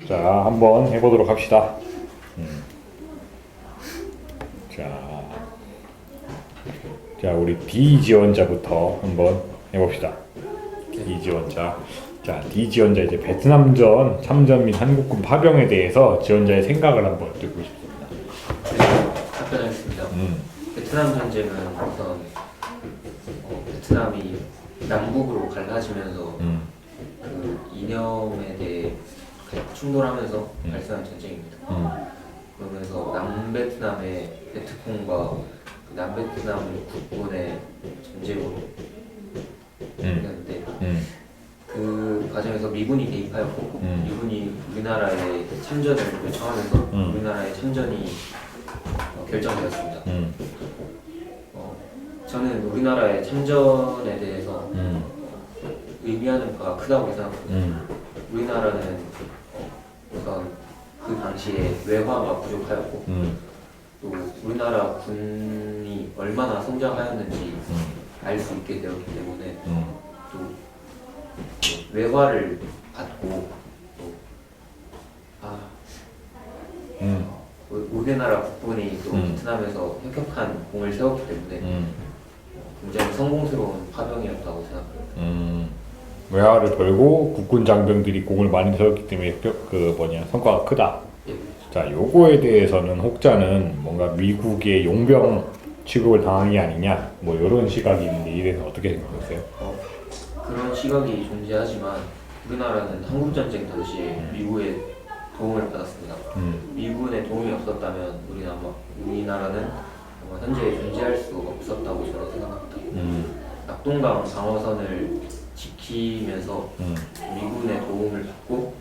자, 한번 해보도록 합시다. 자, 우리 D 지원자부터 한번 해봅시다. D 지원자. 자, D 지원자 이제 베트남전 참전 및 한국군 파병에 대해서 지원자의 생각을 한번 듣고 싶습니다. 답변하겠습니다. 베트남 전쟁은 우선 베트남이 남북으로 갈라지면서 그 이념에 대해 충돌하면서 발생한 전쟁입니다. 그러면서 남베트남의 베트콩과 그 남베트남 국군의 전쟁으로 했는데 그 과정에서 미군이 개입하였고 미군이 우리나라의 참전을 요청하면서 우리나라의 참전이 결정되었습니다. 저는 우리나라의 참전에 대해서 의미하는 바가 크다고 생각합니다. 우리나라는 우선 그 당시에 외화가 부족하였고 또 우리나라 군이 얼마나 성장하였는지 알 수 있게 되었기 때문에 또 외화를 받고 우리나라 국군이 또 베트남에서 혁혁한 공을 세웠기 때문에 굉장히 성공스러운 파병이었다고 생각합니다. 외화를 벌고 국군 장병들이 공을 많이 세웠기 때문에 성과가 크다. 예. 자, 요거에 대해서는 혹자는 뭔가 미국의 용병 취급을 당한 게 아니냐, 뭐 이런 시각이 있는데 이에 대해서 어떻게 생각하세요? 그런 시각이 존재하지만 우리나라는 한국전쟁 당시에 미국의 도움을 받았습니다. 미군의 도움이 없었다면 우리나라는 아마 현재 존재할 수 없었다고 저는 생각합니다. 낙동강 방어선을 지키면서 미군의 도움을 받고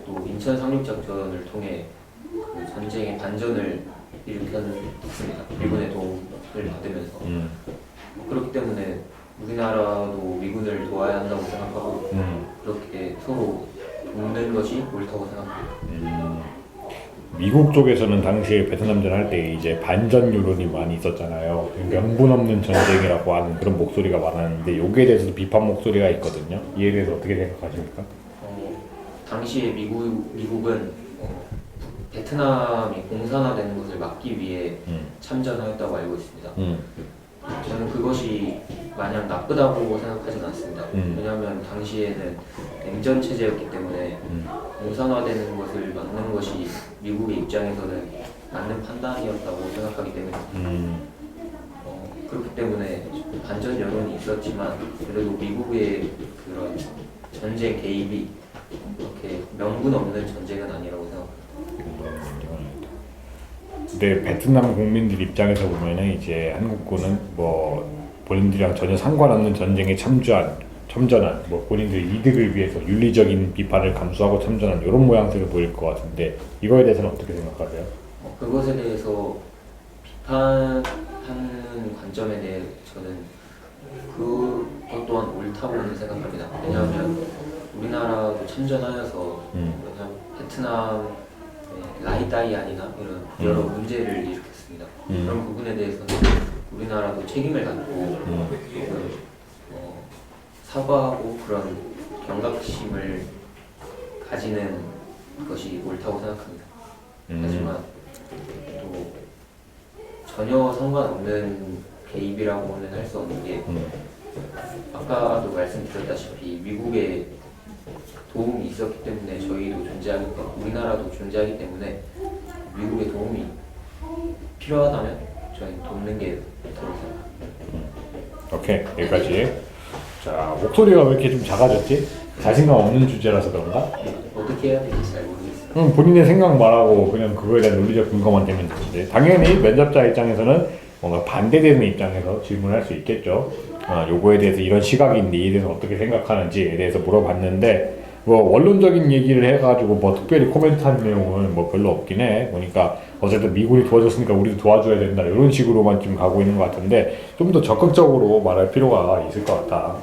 또 인천 상륙작전을 통해 그 전쟁의 반전을 일으켰습니다. 미군의 도움을 받으면서 그렇기 때문에 우리나라도 미군을 도와야 한다고 생각하고 그렇게 서로 돕는 것이 옳다고 생각합니다. 미국 쪽에서는 당시에 베트남전 할 때 이제 반전 여론이 많이 있었잖아요. 명분 없는 전쟁이라고 하는 그런 목소리가 많았는데 여기에 대해서도 비판 목소리가 있거든요. 이에 대해서 어떻게 생각하십니까? 당시에 미국은 베트남이 공산화되는 것을 막기 위해 참전하였다고 알고 있습니다. 저는 그것이 마냥 나쁘다고 생각하지는 않습니다. 왜냐하면 당시에는 냉전 체제였기 때문에 공산화되는 것을 막는 것이 미국의 입장에서는 맞는 판단이었다고 생각하기 때문에 그렇기 때문에 반전 여론이 있었지만 그래도 미국의 그런 전쟁 개입이 그렇게 명분 없는 전쟁은 아니라고 생각합니다. 근데 베트남 국민들 입장에서 보면은 이제 한국군은 뭐 본인들이랑 전혀 상관없는 전쟁에 참전한 뭐 본인들 이득을 위해서 윤리적인 비판을 감수하고 참전한 이런 모양새를 보일 것 같은데 이거에 대해서는 어떻게 생각하세요? 그것에 대해서 비판하는 관점에 대해 저는 그것 또한 옳다고는 생각합니다. 왜냐하면 우리나라도 참전하여서 베트남 라이다이안이나 이런 여러 문제를 일으켰습니다. 그런 부분에 대해서는 우리나라도 책임을 갖고 사과하고 그런 경각심을 가지는 것이 옳다고 생각합니다. 하지만 또 전혀 상관없는 개입이라고는 할 수 없는 게 아까도 말씀드렸다시피 미국의 도움이 있었기 때문에 저희도 존재하기 때문에 우리나라도 존재하기 때문에 미국의 도움이 필요하다면 저희는 돕는 게 옳다고 생각합니다. 오케이, 여기까지. 자, 목소리가 왜 이렇게 좀 작아졌지? 자신감 없는 주제라서 그런가? 어떻게 해야 될지 잘 모르겠어요. 본인의 생각 말하고 그냥 그거에 대한 논리적 근거만 되면 되는데 당연히 면접자 입장에서는 뭔가 반대되는 입장에서 질문할 수 있겠죠. 요거에 대해서 이런 시각이 있는데 이에 대해서 어떻게 생각하는지에 대해서 물어봤는데 뭐 원론적인 얘기를 해가지고 뭐 특별히 코멘트한 내용은 뭐 별로 없긴 해. 보니까 어쨌든 미군이 도와줬으니까 우리도 도와줘야 된다 이런 식으로만 좀 가고 있는 것 같은데 좀 더 적극적으로 말할 필요가 있을 것 같아.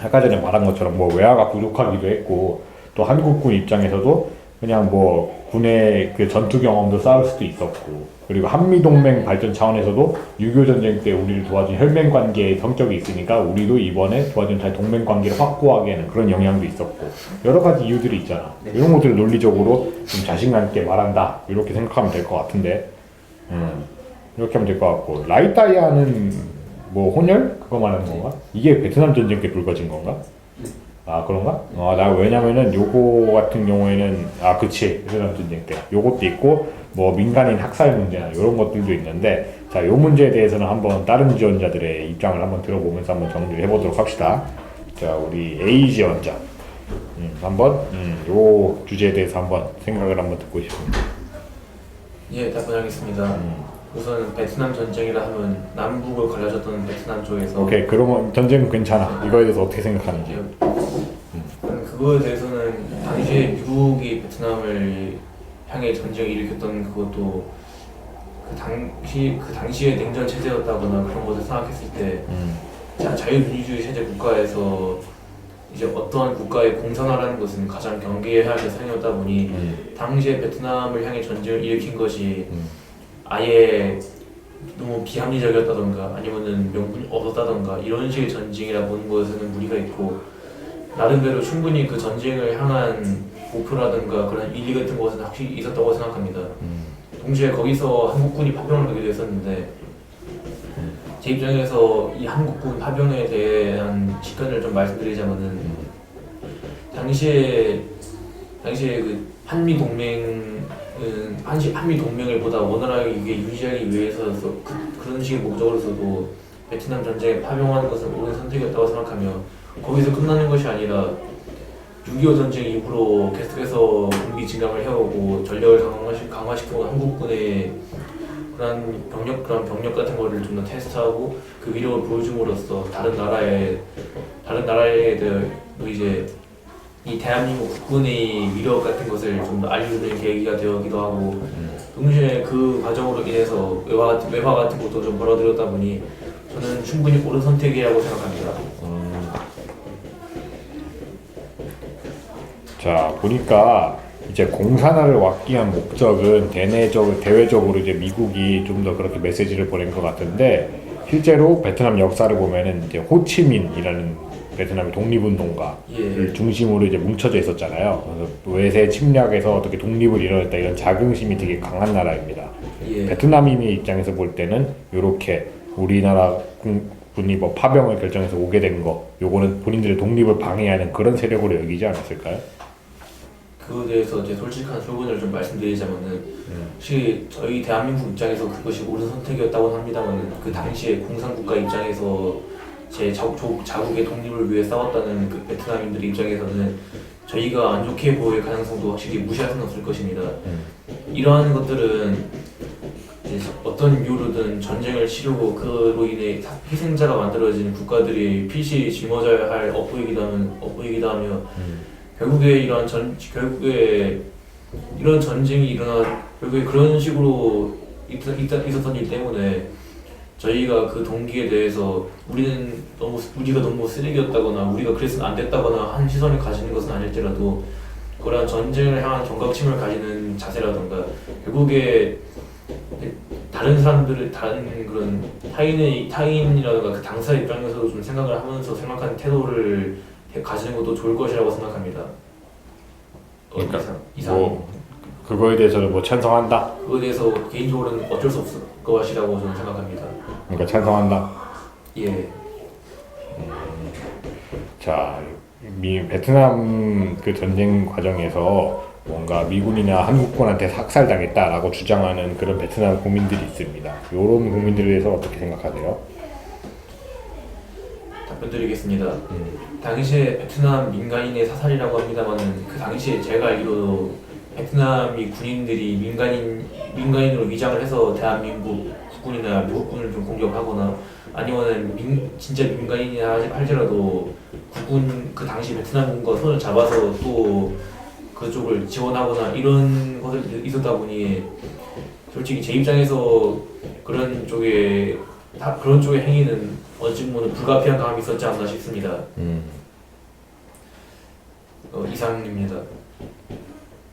아까 전에 말한 것처럼 뭐 외화가 부족하기도 했고 또 한국군 입장에서도 그냥 뭐 군의 그 전투 경험도 쌓을 수도 있었고 그리고 한미동맹 발전 차원에서도 6.25 전쟁 때 우리를 도와준 혈맹 관계의 성격이 있으니까 우리도 이번에 도와준 잘 동맹 관계를 확고하게 하는 그런 영향도 있었고 여러 가지 이유들이 있잖아. 이런 것들을 논리적으로 좀 자신감 있게 말한다 이렇게 생각하면 될 것 같은데 이렇게 하면 될 것 같고 라이따이아는 뭐 혼혈? 그거 말하는 건가? 이게 베트남 전쟁 때 불거진 건가? 아 그런가? 나 왜냐면은 요거 같은 경우에는 그치 베트남 전쟁 때 요것도 있고 뭐 민간인 학살 문제나 이런 것들도 있는데 자 요 문제에 대해서는 한번 다른 지원자들의 입장을 한번 들어보면서 한번 정리를 해보도록 합시다. 자 우리 A 지원자 한번 요 주제에 대해서 한번 생각을 한번 듣고 싶습니다. 예, 답변하겠습니다. 우선 베트남 전쟁이라 하면 남북을 갈라졌던 베트남 쪽에서 오케이 그러면 전쟁은 괜찮아. 이거에 대해서 어떻게 생각하는지. 그거에 대해서는 당시에 미국이 베트남을 향해 전쟁을 일으켰던 그것도 그 당시에 냉전 체제였다거나 그런 것을 생각했을 때 자유민주주의 체제 국가에서 이제 어떠한 국가의 공산화라는 것은 가장 경계해야 할 대상이었다 보니 당시에 베트남을 향해 전쟁을 일으킨 것이 아예 너무 비합리적이었다던가 아니면은 명분이 없었다던가 이런 식의 전쟁이라 보는 것에는 무리가 있고 나름대로 충분히 그 전쟁을 향한 목표라든가 그런 일리 같은 것은 확실히 있었다고 생각합니다. 동시에 거기서 한국군이 파병을 하기도 했었는데 제 입장에서 이 한국군 파병에 대한 시간을 좀 말씀드리자면은 당시에 그 한미 동맹을 보다 원활하게 이게 유지하기 위해서 그런 식의 목적으로서도 베트남 전쟁에 파병하는 것은 옳은 선택이었다고 생각하며 거기서 끝나는 것이 아니라 6.25 전쟁 이후로 계속해서 군비 증강을 해오고 전력을 강화시키고 한국군의 그런 병력 같은 거를 좀 더 테스트하고 그 위력을 보여줌으로써 다른 나라에도 이제 이 대한민국 국군의 위력 같은 것을 좀 더 알려주는 계기가 되기도 하고 동시에 그 과정으로 인해서 외화 같은 것도 좀 벌어들였다 보니 저는 충분히 옳은 선택이라고 생각합니다. 자 보니까 이제 공산화를 막기 위한 목적은 대외적으로 이제 미국이 좀 더 그렇게 메시지를 보낸 것 같은데 실제로 베트남 역사를 보면은 이제 호치민이라는 베트남의 독립운동가를 중심으로 이제 뭉쳐져 있었잖아요. 그래서 외세 침략에서 어떻게 독립을 이뤄냈다 이런 자긍심이 되게 강한 나라입니다. 베트남인의 입장에서 볼 때는 이렇게 우리나라 군이 뭐 파병을 결정해서 오게 된 거, 요거는 본인들의 독립을 방해하는 그런 세력으로 여기지 않았을까요? 그거에 대해서 제 솔직한 소견을 좀 말씀드리자면은 혹시 저희 대한민국 입장에서 그것이 옳은 선택이었다고 합니다만 그 당시에 공산국가 입장에서 제 자국의 독립을 위해 싸웠다는 그 베트남인들 입장에서는 저희가 안 좋게 보일 가능성도 확실히 무시할 수는 없을 것입니다. 이러한 것들은 이제 어떤 이유로든 전쟁을 치르고 그로 인해 희생자가 만들어진 국가들이 필시 짊어져야 할 업보이기도 하며 결국에 이런 전쟁이 일어나 결국에 그런 식으로 있었던 일 때문에 저희가 그 동기에 대해서 우리가 너무 쓰레기였다거나 우리가 그랬으면 안 됐다거나 한 시선을 가지는 것은 아닐지라도 그런 전쟁을 향한 경각심을 가지는 자세라던가 결국에 다른 그런 타인이라든가 그 당사 입장에서도 좀 생각을 하면서 생각하는 태도를 가지는 것도 좋을 것이라고 생각합니다. 그러니까 뭐 그거에 대해서는 뭐 찬성한다. 그거에 대해서 개인적으로는 어쩔 수 없을 것이라고 저는 생각합니다. 그러니까 찬성한다. 예. 자, 베트남 그 전쟁 과정에서 뭔가 미군이나 한국군한테 학살당했다라고 주장하는 그런 베트남 국민들이 있습니다. 이런 국민들에 대해서 어떻게 생각하세요? 답변드리겠습니다. 당시에 베트남 민간인의 사살이라고 합니다만은 그 당시에 제가 알기로도 베트남이 군인들이 민간인으로 위장을 해서 대한민국 국군이나 미국군을 좀 공격하거나 아니면은 진짜 민간인이나 할지라도 국군 그 당시 베트남군과 손을 잡아서 또 그쪽을 지원하거나 이런 것들이 있었다 보니 솔직히 제 입장에서 그런 쪽의 행위는 어찌 보면 불가피한 감이 있었지 않나 싶습니다. 이상입니다.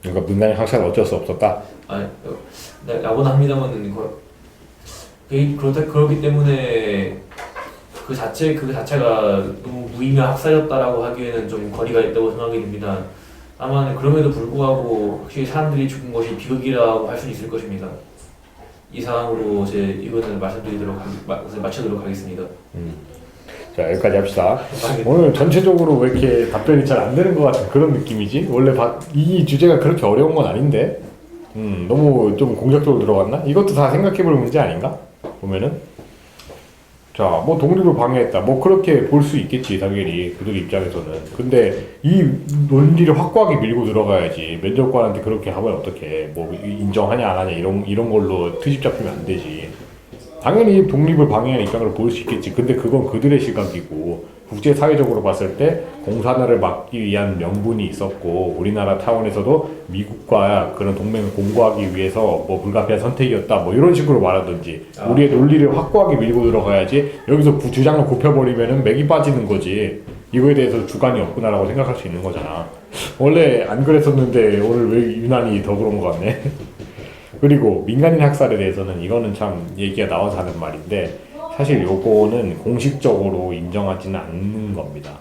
그러니까 민간인 학살은 어쩔 수 없었다. 라고는 합니다만은 그렇기 때문에 그 자체가 너무 무의미한 학살이었다라고 하기에는 좀 거리가 있다고 생각이 듭니다. 다만 그럼에도 불구하고 확실히 사람들이 죽은 것이 비극이라고 할 수는 있을 것입니다. 이상으로 제 의견을 마치도록 하겠습니다. 자, 여기까지 합시다. 오늘 전체적으로 왜 이렇게 답변이 잘 안 되는 것 같은 그런 느낌이지? 원래 이 주제가 그렇게 어려운 건 아닌데 너무 좀 공격적으로 들어갔나? 이것도 다 생각해볼 문제 아닌가? 보면은 자, 뭐 독립을 방해했다. 뭐 그렇게 볼 수 있겠지, 당연히 그들 입장에서는. 근데 이 논리를 확고하게 밀고 들어가야지. 면접관한테 그렇게 하면 어떡해? 뭐 인정하냐 안 하냐 이런 걸로 트집 잡히면 안 되지. 당연히 독립을 방해하는 입장으로 보일 수 있겠지. 근데 그건 그들의 시각이고 국제사회적으로 봤을 때 공산화를 막기 위한 명분이 있었고 우리나라 차원에서도 미국과 그런 동맹을 공고하기 위해서 뭐 불가피한 선택이었다 뭐 이런 식으로 말하든지 우리의 논리를 확고하게 밀고 들어가야지. 여기서 주장을 굽혀버리면은 맥이 빠지는 거지. 이거에 대해서 주관이 없구나라고 생각할 수 있는 거잖아. 원래 안 그랬었는데 오늘 왜 유난히 더 그런 것 같네. 그리고 민간인 학살에 대해서는 이거는 참 얘기가 나와서 하는 말인데 사실 요거는 공식적으로 인정하지는 않는 겁니다.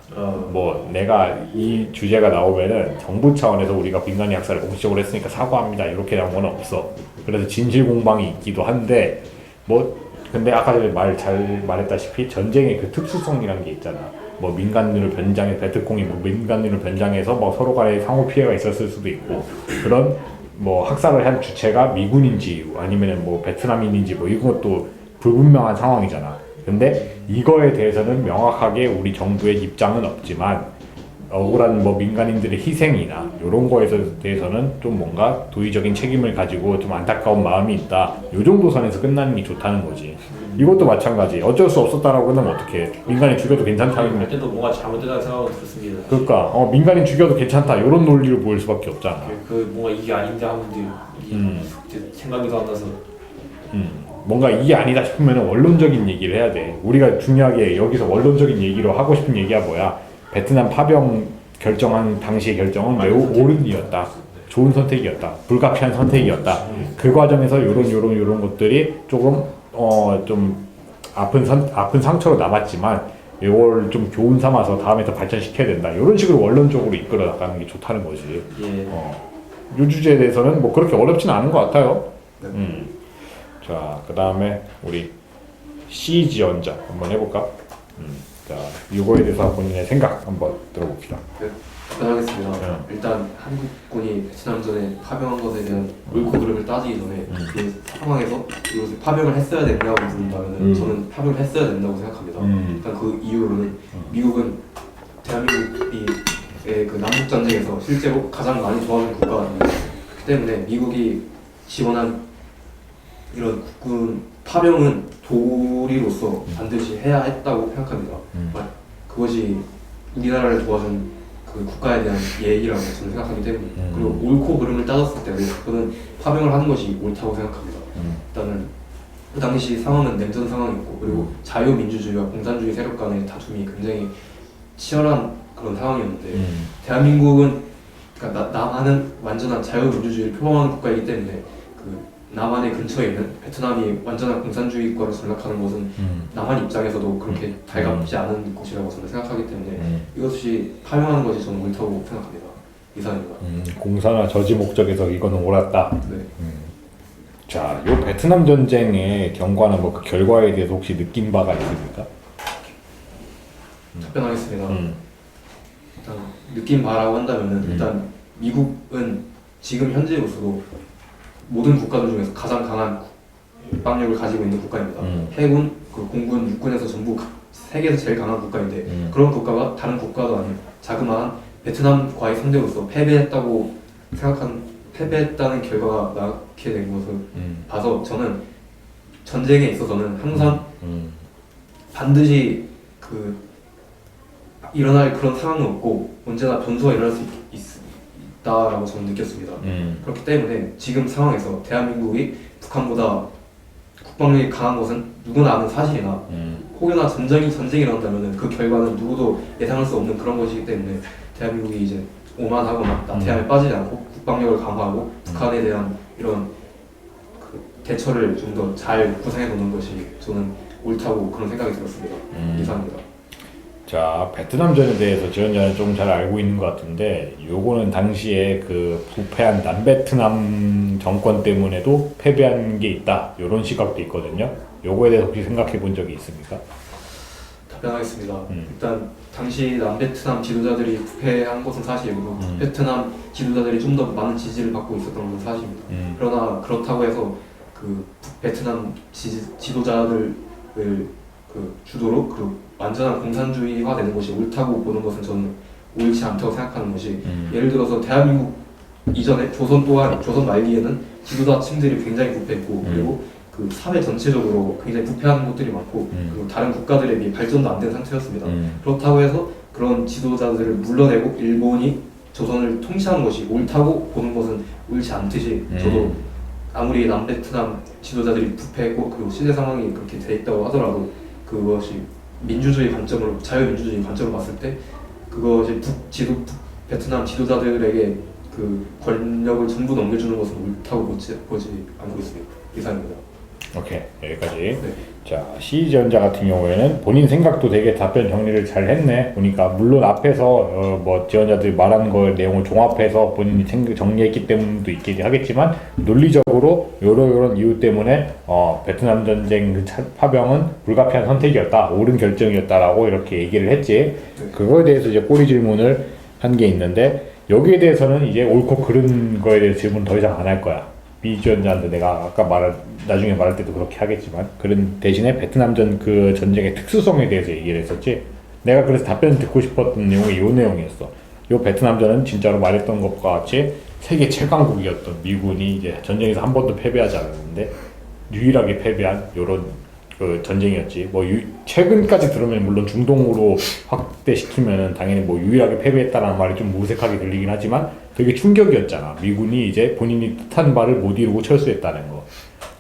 뭐 내가 이 주제가 나오면은 정부 차원에서 우리가 민간인 학살을 공식적으로 했으니까 사과합니다 이렇게 나온 건 없어. 그래서 진실 공방이 있기도 한데 뭐 근데 아까 전에 잘 말했다시피 전쟁의 그 특수성이라는 게 있잖아. 뭐 민간인을 변장해 베트콩이 뭐 민간인을 변장해서 뭐 서로 간에 상호 피해가 있었을 수도 있고 그런 뭐 학살을 한 주체가 미군인지 아니면은 뭐 베트남인인지 뭐 이것도 불분명한 상황이잖아. 근데 이거에 대해서는 명확하게 우리 정부의 입장은 없지만 억울한 뭐 민간인들의 희생이나 이런 거에 대해서는 좀 뭔가 도의적인 책임을 가지고 좀 안타까운 마음이 있다. 요 정도 선에서 끝나는 게 좋다는 거지. 이것도 마찬가지. 어쩔 수 없었다라고 하면 어떡해. 민간인 죽여도 괜찮다는 할 때도 뭔가 잘못됐다는 생각은 들었습니다. 그러니까 민간인 죽여도 괜찮다 이런 논리를 보일 수밖에 없잖아. 뭔가 이게 아닌데 하는데 생각이 더 안 나서 뭔가 이게 아니다 싶으면 원론적인 얘기를 해야 돼. 우리가 중요하게 여기서 원론적인 얘기로 하고 싶은 얘기가 뭐야? 베트남 파병 결정한 당시의 결정은 매우 옳은 일이었다. 좋은 선택이었다. 불가피한 선택이었다. 그 과정에서 요런 것들이 조금 좀 아픈 상처로 남았지만 이걸 좀 교훈 삼아서 다음에 더 발전시켜야 된다. 이런 식으로 원론적으로 이끌어 나가는 게 좋다는 거지. 이 주제에 대해서는 뭐 그렇게 어렵진 않은 것 같아요. 자, 그 다음에 우리 C 지원자 한번 해볼까? 자, 이거에 대해서 본인의 생각 한번 들어봅시다. 답변하겠습니다. 일단 한국군이 베트남전에 파병한 것에 대한 옳고 그름을 따지기 전에 그 상황에서 이것을 파병을 했어야 된다고 부른다면 저는 파병을 했어야 된다고 생각합니다. 일단 그 이유로는 미국은 대한민국의 그 남북전쟁에서 실제로 가장 많이 도와준 국가입니다. 그렇기 때문에 미국이 지원한 이런 국군 파병은 도리로서 반드시 해야 했다고 생각합니다. 그것이 우리나라를 도와준 그 국가에 대한 예의라고 저는 생각하기 때문에 그리고 옳고 그름을 따졌을 때 그거는 파병을 하는 것이 옳다고 생각합니다. 일단은 그 당시 상황은 냉전 상황이었고 그리고 자유민주주의와 공산주의 세력 간의 다툼이 굉장히 치열한 그런 상황이었는데 대한민국은 그러니까 남한은 완전한 자유민주주의를 표방하는 국가이기 때문에 그 남한의 근처에 있는 베트남이 완전한 공산주의국가로 전락하는 것은 남한 입장에서도 그렇게 달갑지 않은 곳이라고 저는 생각하기 때문에 이것이 파병하는 것이 저는 옳다고 생각합니다. 이상입니다. 공산화 저지 목적에서 이거는 옳았다. 네. 자, 요 베트남 전쟁의 경과나 뭐 그 결과에 대해서 혹시 느낀 바가 있습니까? 답변하겠습니다. 일단 느낀 바라고 한다면은 일단 미국은 지금 현재로서도 모든 국가들 중에서 가장 강한 국방력을 가지고 있는 국가입니다. 해군, 그 공군, 육군에서 전부 세계에서 제일 강한 국가인데 그런 국가가 다른 국가도 아닌 자그마한 베트남과의 상대로서 패배했다는 결과가 나게 된 것을 봐서 저는 전쟁에 있어서는 항상 반드시 그 일어날 그런 상황은 없고 언제나 변수가 일어날 수 있다라고 저는 느꼈습니다. 그렇기 때문에 지금 상황에서 대한민국이 북한보다 국방력이 강한 것은 누구나 아는 사실이나 혹여나 전쟁이 일어난다면 그 결과는 누구도 예상할 수 없는 그런 것이기 때문에 대한민국이 이제 오만하거나 나태함에 빠지지 않고 국방력을 강화하고 북한에 대한 이런 그 대처를 좀 더 잘 구상해 놓는 것이 저는 옳다고 그런 생각이 들었습니다. 이상입니다. 자, 베트남전에 대해서 지원자는 좀 잘 알고 있는 것 같은데 요거는 당시에 그 부패한 남베트남 정권 때문에도 패배한 게 있다 이런 시각도 있거든요. 요거에 대해서 혹시 생각해 본 적이 있습니까? 답변하겠습니다. 일단 당시 남베트남 지도자들이 부패한 것은 사실이고 베트남 지도자들이 좀 더 많은 지지를 받고 있었던 건 사실입니다. 그러나 그렇다고 해서 그 베트남 지도자들을 그 주도로 그 완전한 공산주의화 되는 것이 옳다고 보는 것은 저는 옳지 않다고 생각하는 것이 예를 들어서 대한민국 이전에 조선 또한 조선 말기에는 지도자층들이 굉장히 부패했고 그리고 그 사회 전체적으로 굉장히 부패한 곳들이 많고 그리고 다른 국가들에 비해 발전도 안 된 상태였습니다. 그렇다고 해서 그런 지도자들을 물러내고 일본이 조선을 통치하는 것이 옳다고 보는 것은 옳지 않듯이 저도 아무리 남베트남 지도자들이 부패했고 그리고 시대 상황이 그렇게 돼 있다고 하더라도 그것이 민주주의 관점으로 자유민주주의 관점으로 봤을 때 그것이 베트남 지도자들에게 그 권력을 전부 넘겨주는 것은 옳다고 보지 않고 있습니다. 이상입니다. 오케이, 여기까지. 네. 자, 시전자 같은 경우에는 본인 생각도 되게 답변 정리를 잘 했네. 보니까 물론 앞에서 뭐 지원자들이 말한 거 내용을 종합해서 본인이 정리했기 때문도 있긴 하겠지만 논리적으로 요런 이유 때문에 베트남 전쟁 그 파병은 불가피한 선택이었다, 옳은 결정이었다라고 이렇게 얘기를 했지. 그거에 대해서 이제 꼬리 질문을 한 게 있는데 여기에 대해서는 이제 옳고 그른 거에 대해서 질문 더 이상 안 할 거야. 비지원자한테 내가 아까 나중에 말할 때도 그렇게 하겠지만 그런 대신에 베트남전 그 전쟁의 특수성에 대해서 얘기를 했었지. 내가 그래서 답변 듣고 싶었던 내용이 요 내용이었어. 요 베트남전은 진짜로 말했던 것과 같이 세계 최강국이었던 미군이 이제 전쟁에서 한 번도 패배하지 않았는데 유일하게 패배한 요런 그 전쟁이었지. 뭐 최근까지 들으면 물론 중동으로 확대시키면은 당연히 뭐 유일하게 패배했다는 말이 좀 무색하게 들리긴 하지만 되게 충격이었잖아. 미군이 이제 본인이 뜻한 바를 못 이루고 철수했다는 거.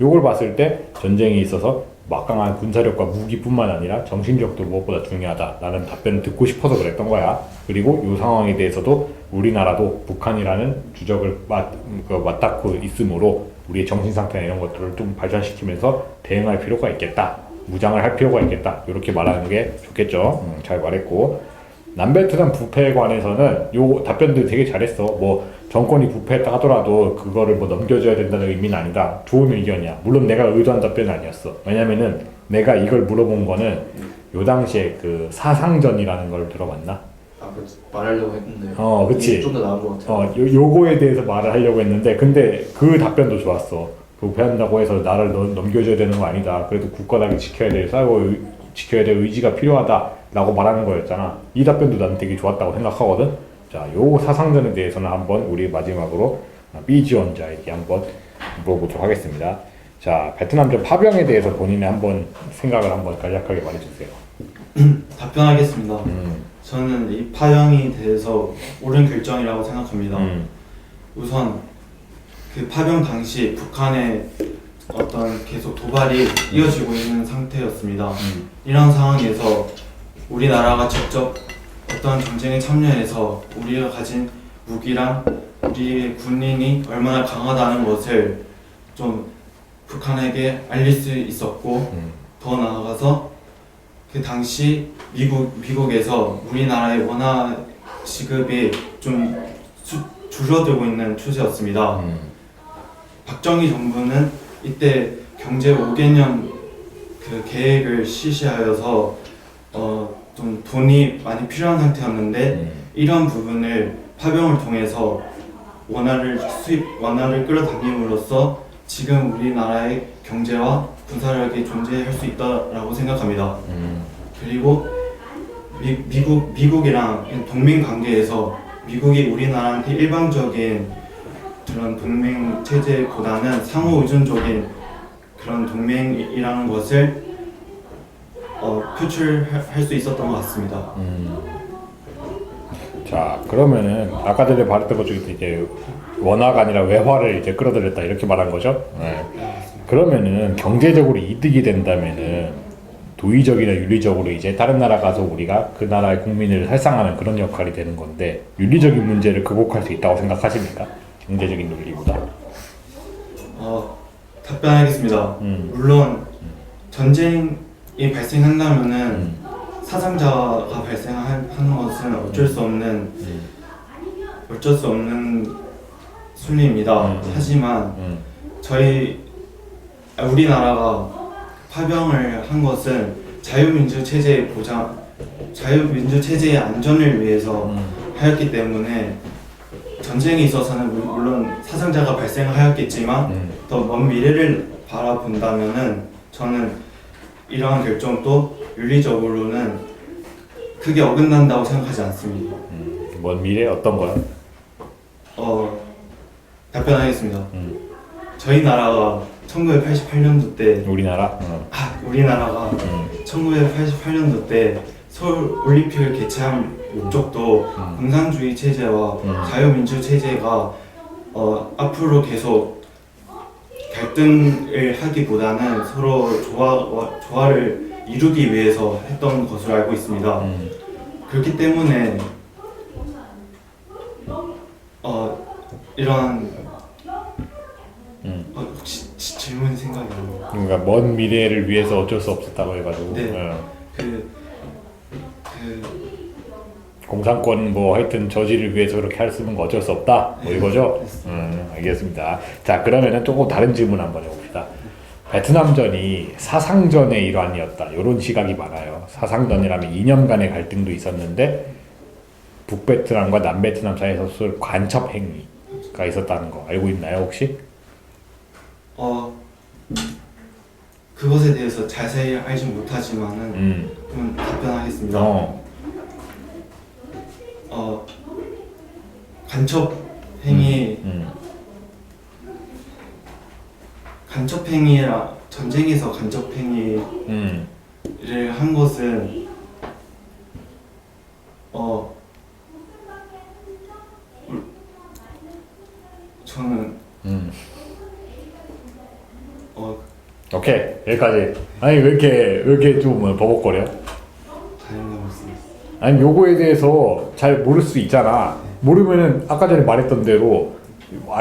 요걸 봤을 때 전쟁에 있어서 막강한 군사력과 무기뿐만 아니라 정신력도 무엇보다 중요하다라는 답변을 듣고 싶어서 그랬던 거야. 그리고 이 상황에 대해서도 우리나라도 북한이라는 주적을 맞닿고 있으므로 우리의 정신 상태나 이런 것들을 좀 발전시키면서 대응할 필요가 있겠다. 무장을 할 필요가 있겠다. 이렇게 말하는 게 좋겠죠. 잘 말했고. 남베트남 부패에 관해서는 요 답변들 되게 잘했어. 뭐 정권이 부패했다 하더라도 그거를 뭐 넘겨줘야 된다는 의미는 아니다. 좋은 의견이야. 물론 내가 의도한 답변은 아니었어. 왜냐면은 내가 이걸 물어본 거는 요 당시에 그 사상전이라는 걸 들어봤나? 말하려고 했는데 그치. 좀 더 나은 것 같아요. 요거에 대해서 말을 하려고 했는데 근데 그 답변도 좋았어. 부패한다고 해서 나를 넘겨줘야 되는 거 아니다. 그래도 굳건하게 지켜야 될 의지가 필요하다라고 말하는 거였잖아. 이 답변도 난 되게 좋았다고 생각하거든. 자, 요 사상전에 대해서는 한번 우리 마지막으로 B지원자에게 한번 물어보도록 하겠습니다. 자, 베트남전 파병에 대해서 본인의 한번 생각을 한번 간략하게 말해주세요. 답변하겠습니다. 저는 이 파병에 대해서 옳은 결정이라고 생각합니다. 우선 그 파병 당시 북한의 어떤 계속 도발이 이어지고 있는 상태였습니다. 이런 상황에서 우리나라가 직접 어떤 전쟁에 참여해서 우리가 가진 무기랑 우리의 군인이 얼마나 강하다는 것을 좀 북한에게 알릴 수 있었고 더 나아가서 그 당시 미국에서 우리나라의 원화 지급이 좀 줄어들고 있는 추세였습니다. 박정희 정부는 이때 경제 5개년 그 계획을 실시하여서 좀 돈이 많이 필요한 상태였는데 이런 부분을 파병을 통해서 원화를 끌어당김으로써 지금 우리나라의 경제와 군사력이 존재할 수 있다라고 생각합니다. 그리고 미국이랑 동맹 관계에서 미국이 우리나라한테 일방적인 그런 동맹 체제보다는 상호 의존적인 그런 동맹이라는 것을 표출할 수 있었던 것 같습니다. 자, 그러면은 아까 전에 말했던 것 중에 이제 원화가 아니라 외화를 이제 끌어들였다 이렇게 말한 거죠. 네. 그러면은 경제적으로 이득이 된다면은 도의적이나 윤리적으로 이제 다른 나라 가서 우리가 그 나라의 국민을 살상하는 그런 역할이 되는 건데 윤리적인 문제를 극복할 수 있다고 생각하십니까? 경제적인 논리보다. 답변하겠습니다. 물론 전쟁이 발생한다면은 사상자가 발생하는 것은 어쩔 수 없는 순리입니다. 하지만 우리나라가 파병을 한 것은 자유민주 체제의 안전을 위해서 하였기 때문에 전쟁에 있어서는 물론 사상자가 발생하였겠지만 더 먼 미래를 바라본다면은 저는 이러한 결정도 윤리적으로는 크게 어긋난다고 생각하지 않습니다. 먼 미래 어떤 거요? 답변하겠습니다. 저희 나라가 1988년도 때 우리나라? 우리나라가 1988년도 때 서울 올림픽을 개최한 목적도 공산주의 체제와 자유민주 체제가 앞으로 계속 갈등을 하기보다는 서로 조화를 이루기 위해서 했던 것으로 알고 있습니다. 그렇기 때문에 이런 혹시 질문 생각이 나요? 그러니까 먼 미래를 위해서 어쩔 수 없었다고 해가지고. 네. 공산권 뭐 하여튼 저지를 위해서 그렇게 할 수 있는 거 어쩔 수 없다 뭐 이거죠? 알겠습니다. 자, 그러면은 조금 다른 질문 한번 해봅시다. 베트남전이 사상전의 일환이었다 이런 시각이 많아요. 사상전이라면 2년간의 갈등도 있었는데 북베트남과 남베트남 사이에서 간첩 행위가 있었다는 거 알고 있나요 혹시? 그것에 대해서 자세히 알지 못하지만은 좀 답변하겠습니다. 간첩 행위, 간첩 행위라 전쟁에서 간첩 행위를 한 것은 저는 오케이 여기까지. 아니 왜 이렇게 좀 버벅거려? 아니 요거에 대해서 잘 모를 수 있잖아. 모르면은 아까 전에 말했던 대로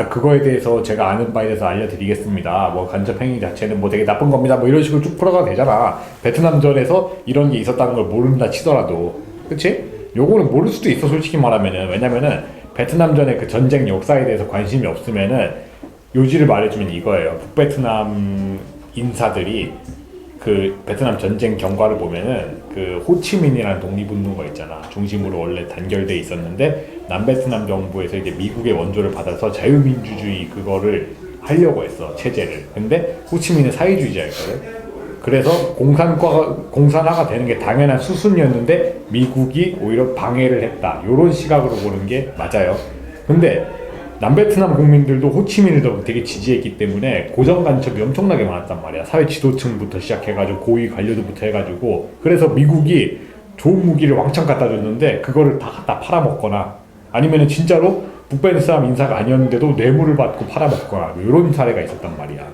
그거에 대해서 제가 아는 바에 대해서 알려드리겠습니다. 뭐 간첩 행위 자체는 뭐 되게 나쁜 겁니다. 뭐 이런 식으로 쭉 풀어가도 되잖아. 베트남전에서 이런 게 있었다는 걸 모른다 치더라도, 그치? 요거는 모를 수도 있어 솔직히 말하면은. 왜냐면은 베트남전의 그 전쟁 역사에 대해서 관심이 없으면은 요지를 말해주면 이거예요. 북베트남 인사들이 그 베트남 전쟁 경과를 보면은 그 호치민이라는 독립운동가 있잖아. 중심으로 원래 단결돼 있었는데 남베트남 정부에서 이제 미국의 원조를 받아서 자유민주주의 그거를 하려고 했어, 체제를. 근데 호치민은 사회주의자였거든. 그래서 공산화가 되는 게 당연한 수순이었는데 미국이 오히려 방해를 했다. 요런 시각으로 보는 게 맞아요. 근데 남베트남 국민들도 호치민을 되게 지지했기 때문에 고정 간첩이 엄청나게 많았단 말이야. 사회 지도층부터 시작해가지고 고위 관료들부터 해가지고. 그래서 미국이 좋은 무기를 왕창 갖다 줬는데 그거를 다 갖다 팔아먹거나 아니면은 진짜로 북베트남 인사가 아니었는데도 뇌물을 받고 팔아먹거나 이런 사례가 있었단 말이야.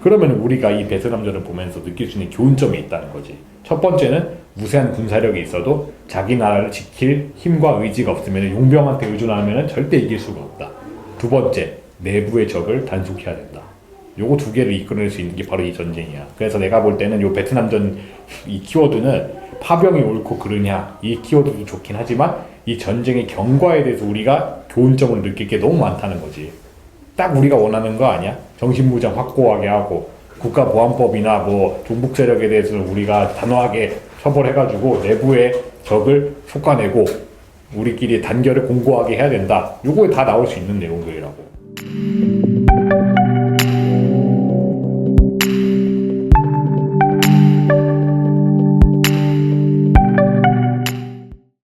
그러면 우리가 이 베트남전을 보면서 느낄 수 있는 교훈점이 있다는 거지. 첫 번째는 무세한 군사력이 있어도 자기 나라를 지킬 힘과 의지가 없으면 용병한테 의존하면 절대 이길 수가 없다. 두 번째, 내부의 적을 단속해야 된다. 요거 두 개를 이끌어낼 수 있는 게 바로 이 전쟁이야. 그래서 내가 볼 때는 요 베트남전 이 키워드는 파병이 옳고 그르냐 이 키워드도 좋긴 하지만 이 전쟁의 경과에 대해서 우리가 교훈점을 느낄 게 너무 많다는 거지. 딱 우리가 원하는 거 아니야? 정신무장 확고하게 하고 국가보안법이나 뭐 종북 세력에 대해서는 우리가 단호하게 처벌해가지고 내부의 적을 솎아내고 우리끼리 단결을 공고하게 해야 된다. 요거에 다 나올 수 있는 내용들이라고.